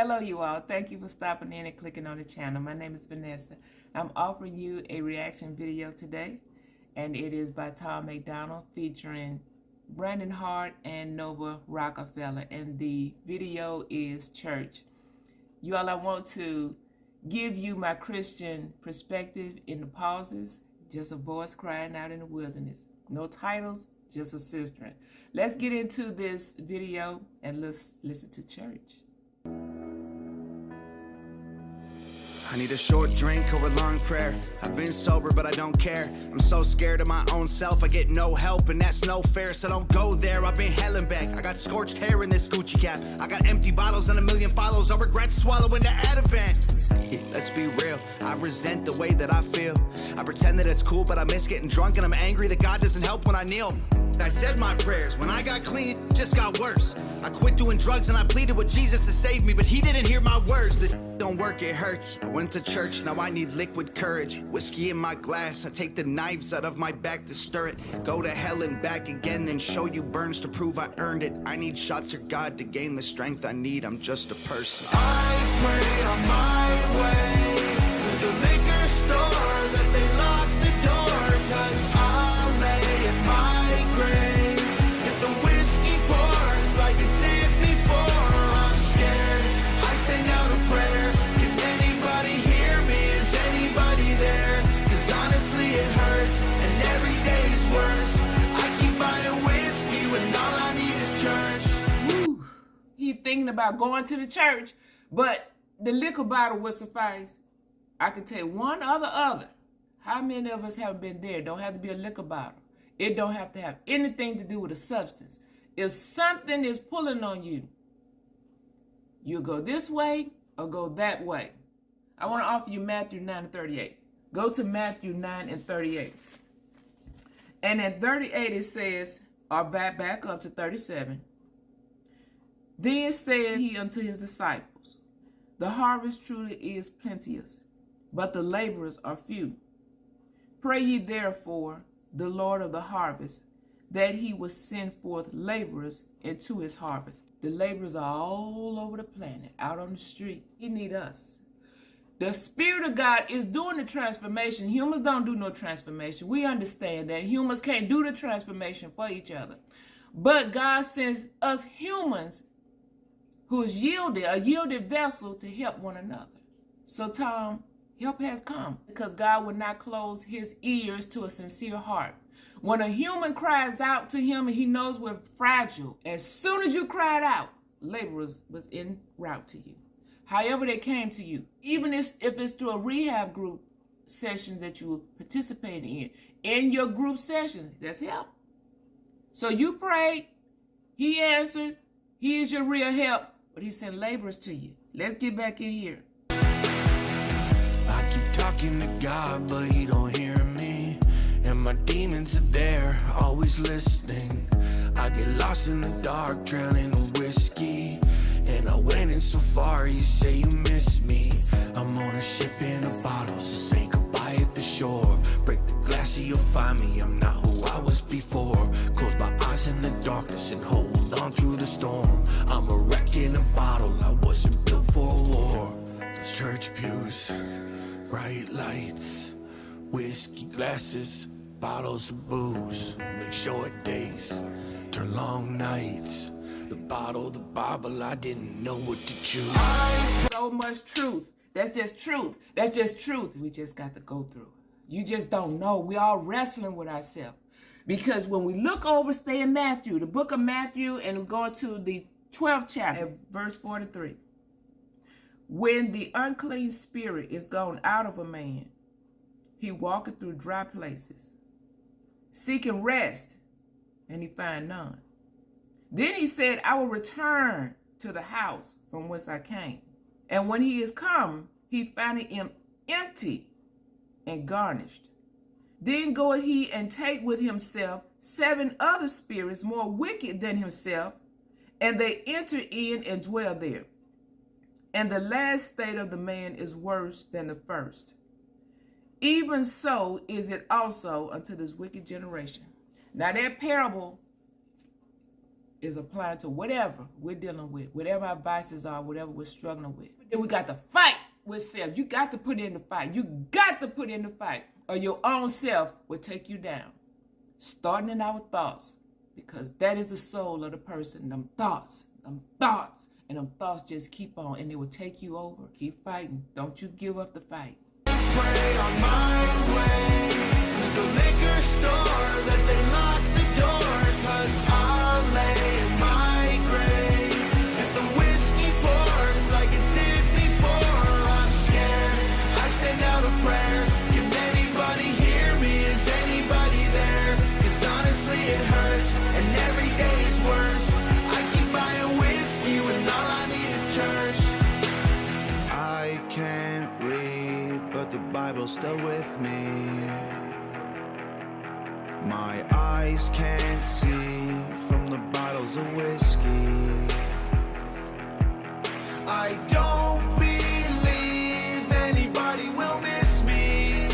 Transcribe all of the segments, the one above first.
Hello, you all. Thank you for stopping in and clicking on the channel. My name is Vanessa. I'm offering you a reaction video today, and it is by MacDonald featuring Brandon Hart and Nova Rockafeller, and the video is Church. You all, I want to give you my Christian perspective in the pauses, just a voice crying out in the wilderness. No titles, just a cistern. Let's get into this video and let's listen to Church. I need a short drink or a long prayer. I've been sober, but I don't care. I'm so scared of my own self, I get no help, and that's no fair, so don't go there. I've been hell and back. I got scorched hair in this Gucci cap. I got empty bottles and a million follows. I regret swallowing the Ativan. Yeah, let's be real, I resent the way that I feel. I pretend that it's cool, but I miss getting drunk, and I'm angry that God doesn't help when I kneel. I said my prayers. When I got clean, it just got worse. I quit doing drugs and I pleaded with Jesus to save me, but he didn't hear my words. The don't work, it hurts. I went to church, now I need liquid courage. Whiskey in my glass, I take the knives out of my back to stir it. Go to hell and back again, then show you burns to prove I earned it. I need shots of God to gain the strength I need. I'm just a person. I pray on my way to the liquor store that they lock the door, 'cause I'll lay in my grave if the whiskey pours like it did before. I'm scared, I send out a prayer. Can anybody hear me? Is anybody there? 'Cause honestly it hurts and every day's worse. I keep buying whiskey when all I need is church. Woo. He thinking about going to the church, but the liquor bottle would suffice. I can tell you one or the other. How many of us have been there? Don't have to be a liquor bottle. It don't have to have anything to do with a substance. If something is pulling on you, you go this way or go that way. I want to offer you Matthew 9:38. Go to Matthew 9:38. And at 38 it says, or back up to 37. Then said he unto his disciples, the harvest truly is plenteous, but the laborers are few. Pray ye therefore the Lord of the harvest, that he will send forth laborers into his harvest. The laborers are all over the planet, out on the street. He need us. The Spirit of God is doing the transformation. Humans don't do no transformation. We understand that. Humans can't do the transformation for each other. But God sends us humans who is a yielded vessel to help one another. So Tom, help has come because God will not close his ears to a sincere heart. When a human cries out to him and he knows we're fragile, as soon as you cried out, laborers was en route to you. However they came to you, even if it's through a rehab group session that you participate in your group session, that's help. So you prayed, he answered, he is your real help, but he sent laborers to you. Let's get back in here. I keep talking to God, but he don't hear me. And my demons are there, always listening. I get lost in the dark, drowning in whiskey. And I went in so far, you say you miss me. I'm on a ship in a bottle, so say goodbye at the shore. Break the glass so you'll find me, I'm not who I was before. Close my eyes in the darkness and hold on through the storm. I'm a wreck in a bottle, I wasn't built for a war. Those church pews, bright lights, whiskey glasses, bottles of booze. Make short days, turn long nights. The bottle, the Bible, I didn't know what to choose. So much truth. That's just truth. That's just truth. We just got to go through. You just don't know. We all wrestling with ourselves. Because when we look over, stay in Matthew, the book of Matthew, and we go to the 12th chapter, verse 43. When the unclean spirit is gone out of a man, he walketh through dry places, seeking rest, and he find none. Then he said, I will return to the house from whence I came. And when he is come, he found him empty and garnished. Then goeth he and take with himself 7 other spirits more wicked than himself, and they enter in and dwell there. And the last state of the man is worse than the first. Even so is it also unto this wicked generation. Now that parable is applying to whatever we're dealing with, whatever our vices are, whatever we're struggling with. Then we got to fight with self. You got to put in the fight. You got to put in the fight, or your own self will take you down. Starting in our thoughts, because that is the soul of the person. Them thoughts, and them thoughts just keep on, and they will take you over. Keep fighting. Don't you give up the fight. Pray on my way to the liquor store that they lock the door, 'cause I'll lay in my grave if the whiskey pours like it did before. I'm scared, I send out a prayer. Can anybody hear me? Is anybody there? 'Cause honestly it hurts and every day is worse. I keep buying whiskey when all I need is church. I can't read, but the Bible's still with me. My eyes can't see from the bottles of whiskey. I don't believe anybody will miss me,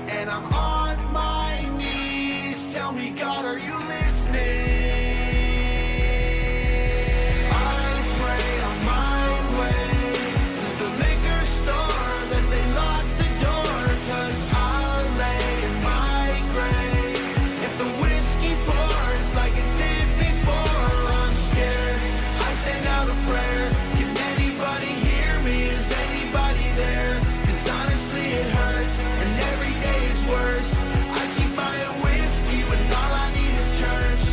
and I'm on my knees. Tell me, God, are you listening? I pray on my way to the liquor store that they lock the door, 'cause I'll lay in my grave if the whiskey pours like it did before. I'm scared, I send out a prayer. Can anybody hear me? Is anybody there? 'Cause honestly it hurts and every day is worse. I keep buying whiskey when all I need is church.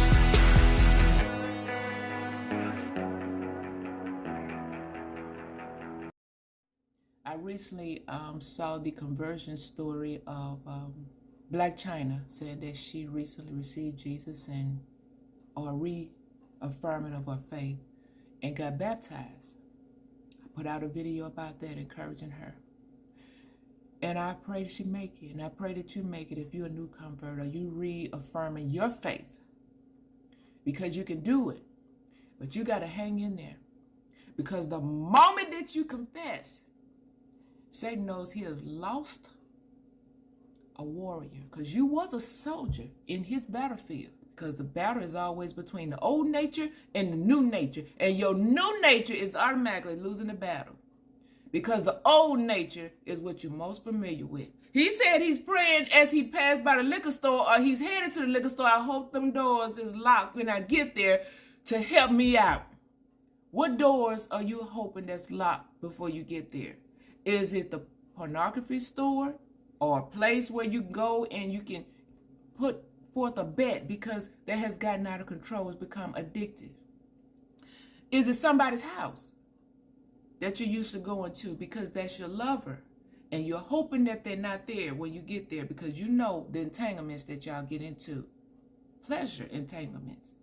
I recently saw the conversion story of Black China, saying that she recently received Jesus and or reaffirming of her faith and got baptized. I put out a video about that, encouraging her. And I pray that she make it, and I pray that you make it if you're a new convert or you reaffirming your faith, because you can do it, but you got to hang in there, because the moment that you confess, Satan knows he has lost a warrior, because you was a soldier in his battlefield, because the battle is always between the old nature and the new nature, and your new nature is automatically losing the battle, because the old nature is what you're most familiar with. He said he's praying as he passed by the liquor store, or he's headed to the liquor store. I hope them doors is locked when I get there to help me out. What doors are you hoping that's locked before you get there? Is it the pornography store, or a place where you go and you can put forth a bet because that has gotten out of control, has become addictive? Is it somebody's house that you're used to going to because that's your lover, and you're hoping that they're not there when you get there because you know the entanglements that y'all get into, pleasure entanglements?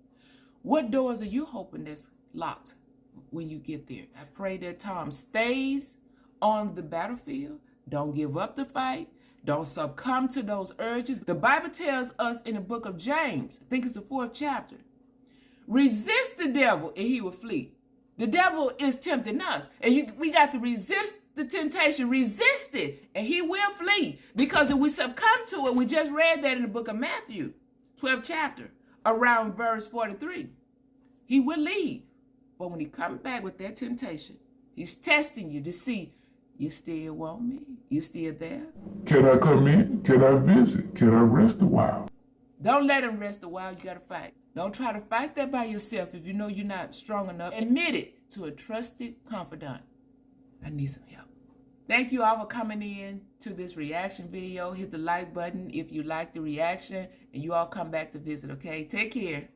What doors are you hoping that's locked when you get there? I pray that Tom stays on the battlefield. Don't give up the fight. Don't succumb to those urges. The Bible tells us in the book of James, I think it's the 4th chapter, resist the devil and he will flee. The devil is tempting us, and we got to resist the temptation. Resist it, and he will flee. Because if we succumb to it, we just read that in the book of Matthew, 12th chapter, around verse 43. He will leave. But when he comes back with that temptation, he's testing you to see, you still want me? You still there? Can I come in? Can I visit? Can I rest a while? Don't let him rest a while. You got to fight. Don't try to fight that by yourself if you know you're not strong enough. Admit it to a trusted confidant. I need some help. Thank you all for coming in to this reaction video. Hit the like button if you like the reaction, and you all come back to visit, okay? Take care.